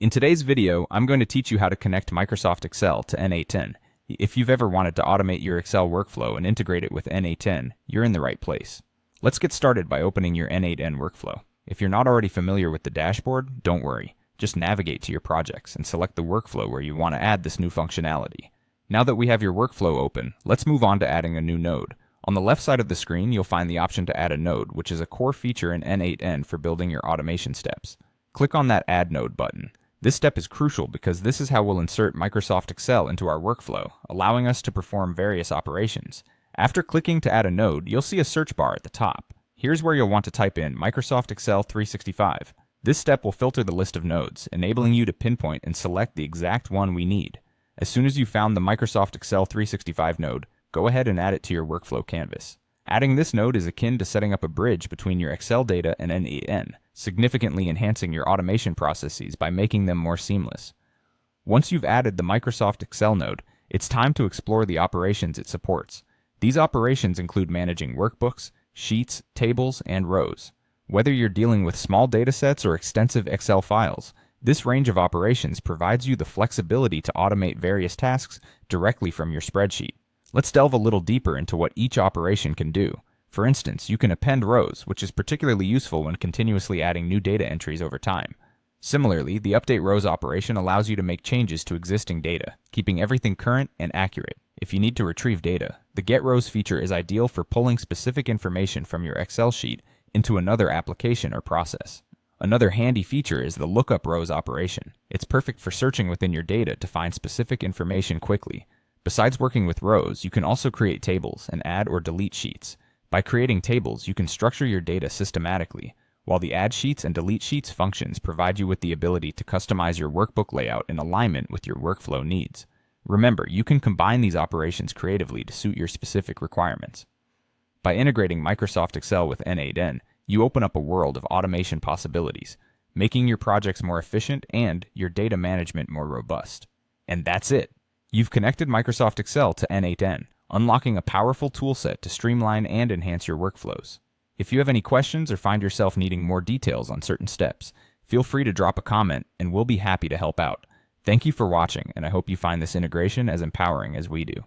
In today's video, I'm going to teach you how to connect Microsoft Excel to n8n. If you've ever wanted to automate your Excel workflow and integrate it with n8n, you're in the right place. Let's get started by opening your n8n workflow. If you're not already familiar with the dashboard, don't worry. Just navigate to your projects and select the workflow where you want to add this new functionality. Now that we have your workflow open, let's move on to adding a new node. On the left side of the screen, you'll find the option to add a node, which is a core feature in n8n for building your automation steps. Click on that Add Node button. This step is crucial because this is how we'll insert Microsoft Excel into our workflow, allowing us to perform various operations. After clicking to add a node, you'll see a search bar at the top. Here's where you'll want to type in Microsoft Excel 365. This step will filter the list of nodes, enabling you to pinpoint and select the exact one we need. As soon as you've found the Microsoft Excel 365 node, go ahead and add it to your workflow canvas. Adding this node is akin to setting up a bridge between your Excel data and n8n, significantly enhancing your automation processes by making them more seamless. Once you've added the Microsoft Excel node, it's time to explore the operations it supports. These operations include managing workbooks, sheets, tables, and rows. Whether you're dealing with small datasets or extensive Excel files, this range of operations provides you the flexibility to automate various tasks directly from your spreadsheet. Let's delve a little deeper into what each operation can do. For instance, you can append rows, which is particularly useful when continuously adding new data entries over time. Similarly, the Update Rows operation allows you to make changes to existing data, keeping everything current and accurate. If you need to retrieve data, the Get Rows feature is ideal for pulling specific information from your Excel sheet into another application or process. Another handy feature is the Lookup Rows operation. It's perfect for searching within your data to find specific information quickly. Besides working with rows, you can also create tables and add or delete sheets. By creating tables, you can structure your data systematically, while the Add Sheets and Delete Sheets functions provide you with the ability to customize your workbook layout in alignment with your workflow needs. Remember, you can combine these operations creatively to suit your specific requirements. By integrating Microsoft Excel with n8n, you open up a world of automation possibilities, making your projects more efficient and your data management more robust. And that's it! You've connected Microsoft Excel to n8n, unlocking a powerful toolset to streamline and enhance your workflows. If you have any questions or find yourself needing more details on certain steps, feel free to drop a comment and we'll be happy to help out. Thank you for watching, and I hope you find this integration as empowering as we do.